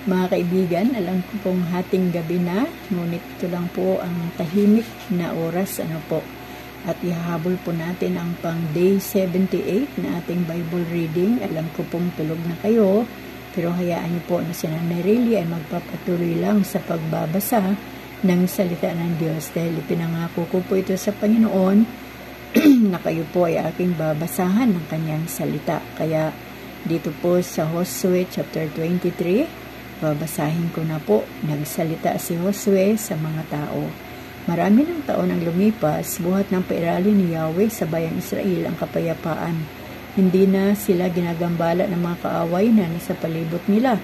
Mga kaibigan, alam ko pong hating gabi na, ngunit ito lang po ang tahimik na oras, at ihahabol po natin ang pang day 78 na ating Bible reading. Alam ko pong tulog na kayo, pero hayaan niyo po na si Nanay Riley ay magpapatuloy lang sa pagbabasa ng salita ng Diyos, dahil ipinangako ko po ito sa Panginoon na kayo po ay aking babasahan ng kanyang salita. Kaya dito po sa Josue chapter 23, babasahin ko na po. Nagsalita si Josue sa mga tao. Marami ng taon ang lumipas, buhat ng pairali ni Yahweh sa bayang Israel ang kapayapaan. Hindi na sila ginagambala ng mga kaaway na nasa palibot nila.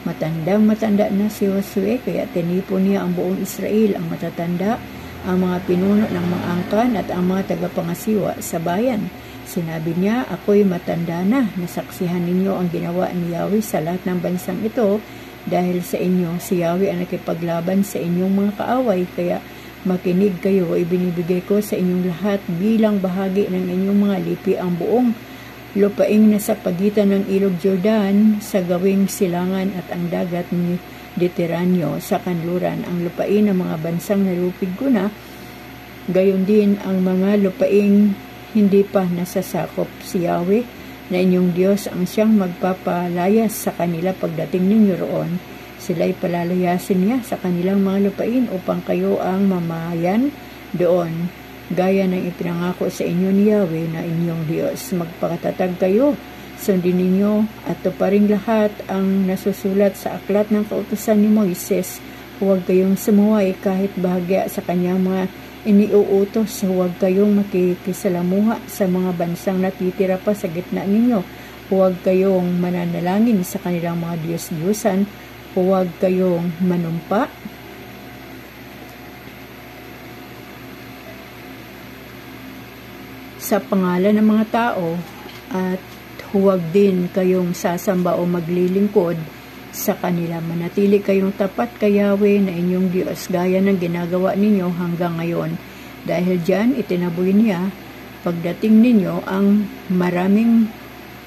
Matandang-matanda na si Josue, kaya tinipon niya ang buong Israel, ang matatanda, ang mga pinuno ng mga angkan at ang mga tagapangasiwa sa bayan. Sinabi niya, ako'y matanda na, nasaksihan ninyo ang ginawa ni Yahweh sa lahat ng bansang ito. Dahil sa inyo, si Yahweh ang nakipaglaban sa inyong mga kaaway, kaya makinig kayo, ibinibigay ko sa inyong lahat bilang bahagi ng inyong mga lipi ang buong lupaing nasa pagitan ng ilog Jordan sa gawing silangan at ang dagat ni Mediteraneo sa kanluran, ang lupain ng mga bansang nalupig ko na, gayon din ang mga lupaing hindi pa nasasakop. Si Yahweh na inyong Diyos ang siyang magpapalayas sa kanila pagdating ninyo roon. Sila'y palalayasin niya sa kanilang mga lupain upang kayo ang mamayan doon, gaya ng ipinangako sa inyo ni Yahweh na inyong Diyos. Magpakatatag kayo, sundin ninyo at tuparing lahat ang nasusulat sa aklat ng kautusan ni Moises. Huwag kayong sumuway kahit bahagya sa kanyang mga iniuutos. Huwag kayong makikisalamuha sa mga bansang natitira pa sa gitna ninyo. Huwag kayong mananalangin sa kanilang mga Diyos-Diyusan. Huwag kayong manumpa sa pangalan ng mga tao, at huwag din kayong sasamba o maglilingkod sa kanila. Manatili kayong tapat kay Yahweh na inyong Diyos, gaya ng ginagawa ninyo hanggang ngayon. Dahil diyan, itinaboy niya pagdating ninyo ang maraming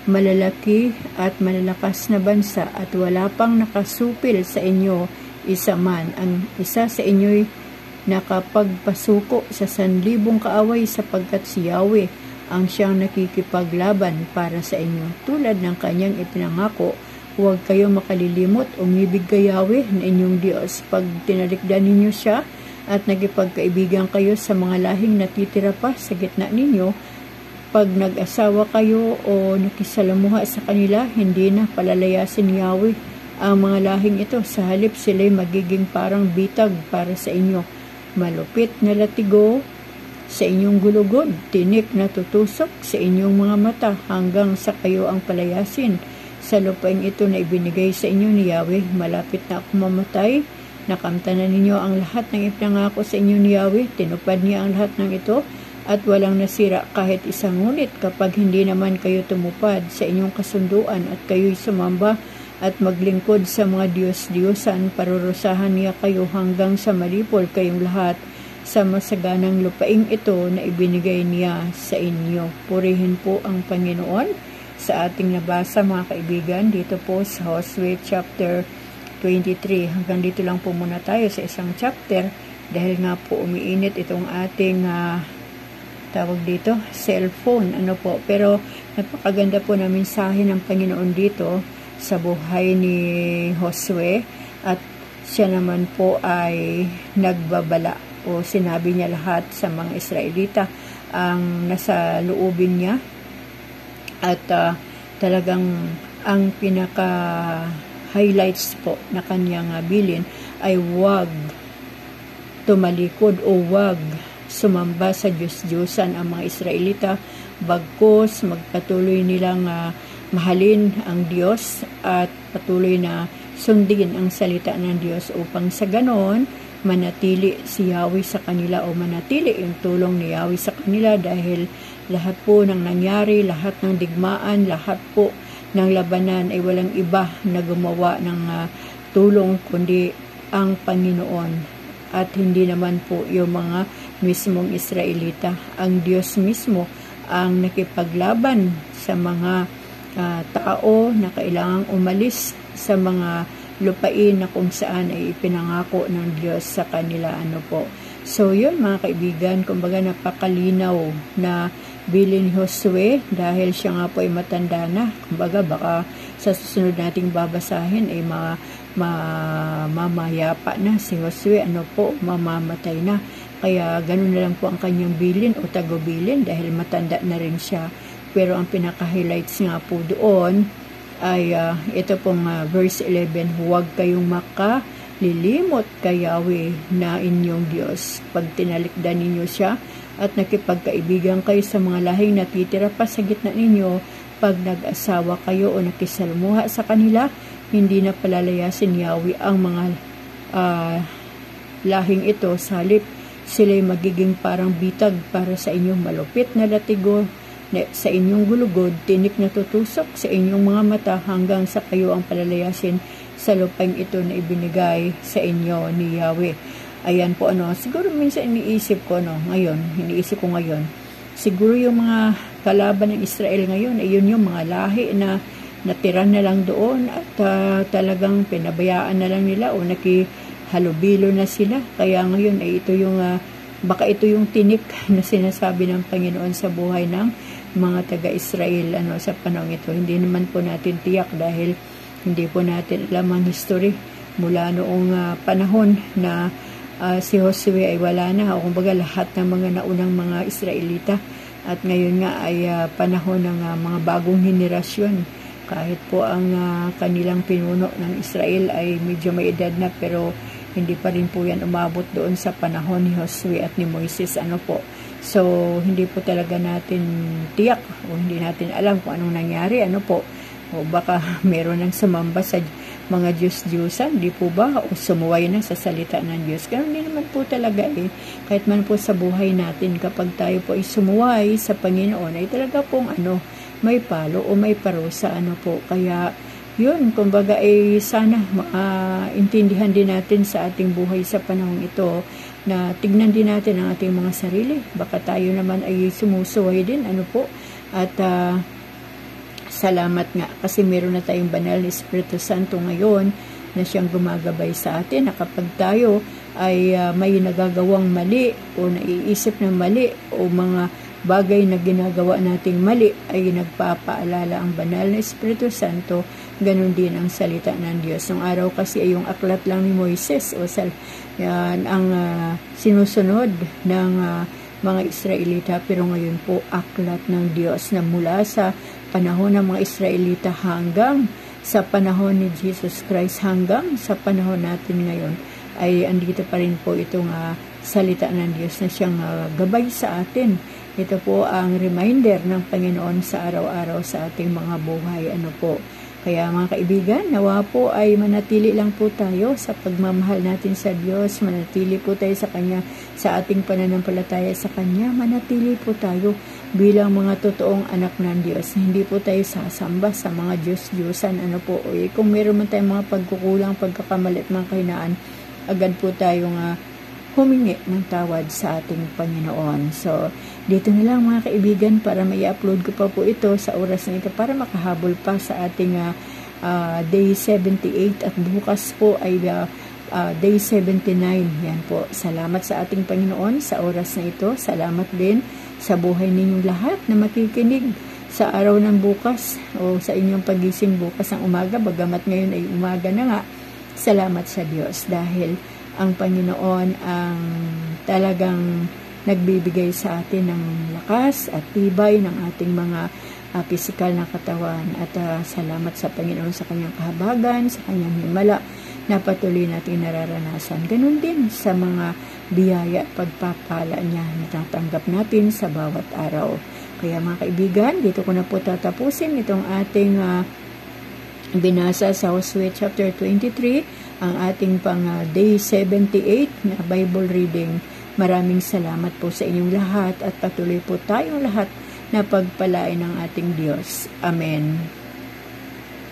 malalaki at malalakas na bansa, at wala pang nakasupil sa inyo isa man. Ang isa sa inyo'y nakapagpasuko sa 1,000 kaaway, sapagkat si Yahweh ang siyang nakikipaglaban para sa inyo. Tulad ng kanyang ipinangako, huwag kayong makalilimot, umibig kay Yahweh na inyong Diyos. Pag tinalikdan ninyo siya at nagipagkaibigan kayo sa mga lahing natitira pa sa gitna ninyo, pag nag-asawa kayo o nakisalamuha sa kanila, hindi na palalayasin ni Yahweh ang mga lahing ito. Sa halip, sila'y magiging parang bitag para sa inyo, malupit na latigo sa inyong gulugod, tinik na tutusok sa inyong mga mata, hanggang sa kayo ang palayasin sa lupain ito na ibinigay sa inyo ni Yahweh. Malapit na ako mamatay. Nakamtanan ninyo ang lahat ng ipinangako sa inyo ni Yahweh. Tinupad niya ang lahat ng ito at walang nasira kahit isang ngunit. Kapag hindi naman kayo tumupad sa inyong kasunduan at kayo'y sumamba at maglingkod sa mga Diyos-Diyosan, parurusahan niya kayo hanggang sa malipol kayong lahat sa masaganang lupaing ito na ibinigay niya sa inyo. Purihin po ang Panginoon sa ating nabasa, mga kaibigan, dito po sa Josue chapter 23. Hanggang dito lang po muna tayo sa isang chapter, dahil nga po umiinit itong ating tawag dito, cellphone, pero napakaganda po na mensahe ng Panginoon dito sa buhay ni Josue, at siya naman po ay nagbabala, o sinabi niya lahat sa mga Israelita ang nasa loobin niya. At talagang ang pinaka-highlights po na kanyang bilin ay huwag tumalikod o huwag sumamba sa Diyos-Diyosan ang mga Israelita, bagkus magpatuloy nilang mahalin ang Diyos at patuloy na sundin ang salita ng Diyos, upang sa ganon manatili si Yahweh sa kanila, o manatili yung tulong ni Yahweh sa kanila. Dahil lahat po ng nangyari, lahat ng digmaan, lahat po ng labanan ay walang iba na gumawa ng tulong kundi ang Panginoon, at hindi naman po yung mga mismong Israelita. Ang Diyos mismo ang nakipaglaban sa mga tao na kailangang umalis sa mga lupain na kung saan ay ipinangako ng Diyos sa kanila. So yun mga kaibigan, kumbaga napakalinaw na bilin ni Josue dahil siya nga po ay matanda na. Kumbaga baka sa susunod nating babasahin ay mamayapa na si Josue, mamamatay na. Kaya ganun na lang po ang kanyang bilin o tagubilin dahil matanda na rin siya. Pero ang pinaka-highlights nga po doon ay ito pong verse 11, huwag kayong makalilimot kay Yahweh na inyong Diyos. Pag tinalikdan ninyo siya at nakipagkaibigan kayo sa mga lahing natitira pa sa gitna ninyo, pag nag-asawa kayo o nakisalmuha sa kanila, hindi na palalayasin Yahweh ang mga lahing ito. Sa halip, sila'y magiging parang bitag para sa inyong malupit na latigo, sa inyong gulugod, tinik na tutusok sa inyong mga mata hanggang sa kayo ang palalayasin sa lupain ito na ibinigay sa inyo ni Yahweh. Ayan po siguro minsan iniisip ko ngayon, siguro yung mga kalaban ng Israel ngayon ay yun yung mga lahi na natira na lang doon at talagang pinabayaan na lang nila o nakihalubilo na sila. Kaya ngayon ay ito yung baka ito yung tinik na sinasabi ng Panginoon sa buhay ng mga taga-Israel sa panahon ito. Hindi naman po natin tiyak dahil hindi po natin alam ang history mula noong panahon na si Josue ay wala na, o kumbaga lahat ng mga naunang mga Israelita, at ngayon nga ay panahon ng mga bagong henerasyon. Kahit po ang kanilang pinuno ng Israel ay medyo may edad na, pero hindi pa rin po yan umabot doon sa panahon ni Josue at ni Moises. So, hindi po talaga natin tiyak o hindi natin alam kung anong nangyari, o baka meron ng sumamba sa mga Diyos-Diyusan, di po ba? O sumuway na sa salita ng Diyos. Ganun din naman po talaga kahit man po sa buhay natin, kapag tayo po ay sumuway sa Panginoon, ay talaga pong may palo o may parusa, Kaya, yun, kumbaga sana intindihan din natin sa ating buhay sa panahong ito, na tignan din natin ang ating mga sarili. Baka tayo naman ay sumusuway din, at salamat nga kasi meron na tayong banal na Espiritu Santo ngayon na siyang gumagabay sa atin, na kapag tayo ay may nagagawang mali o naiisip ng mali o mga bagay na ginagawa nating mali, ay nagpapaalala ang banal na Espiritu Santo. Ganun din ang salita ng Diyos. Nung araw kasi ay yung aklat lang ni Moises yan ang sinusunod ng mga Israelita, pero ngayon po aklat ng Diyos na mula sa panahon ng mga Israelita hanggang sa panahon ni Jesus Christ, hanggang sa panahon natin ngayon, ay andito pa rin po itong salita ng Diyos na siyang gabay sa atin. Ito po ang reminder ng Panginoon sa araw-araw sa ating mga buhay. Kaya mga kaibigan, nawa po ay manatili lang po tayo sa pagmamahal natin sa Diyos, manatili po tayo sa Kanya, sa ating pananampalataya sa Kanya, manatili po tayo bilang mga totoong anak ng Diyos. Hindi po tayo sasamba sa mga Diyos-Diyusan. Kung meron man tayong mga pagkukulang, pagkakamali at mga kahinaan, agad po tayong humingi ng tawad sa ating Panginoon. So, dito na lang mga kaibigan, para may upload ko pa po ito sa oras na ito para makahabol pa sa ating day 78, at bukas po ay day 79. Yan po. Salamat sa ating Panginoon sa oras na ito. Salamat din sa buhay ninyong lahat na makikinig sa araw ng bukas o sa inyong pagising bukas ng umaga, bagamat ngayon ay umaga na nga. Salamat sa Diyos dahil ang Panginoon ang talagang nagbibigay sa atin ng lakas at tibay ng ating mga pisikal na katawan. At salamat sa Panginoon sa kanyang kahabagan, sa kanyang himala na patuloy natin nararanasan. Ganun din sa mga biyaya at pagpapala niya na tatanggap natin sa bawat araw. Kaya mga kaibigan, dito ko na po tatapusin itong ating binasa sa Josue chapter 23, ang ating pang day 78 na Bible reading. Maraming salamat po sa inyong lahat at patuloy po tayong lahat na pagpalain ng ating Diyos. Amen.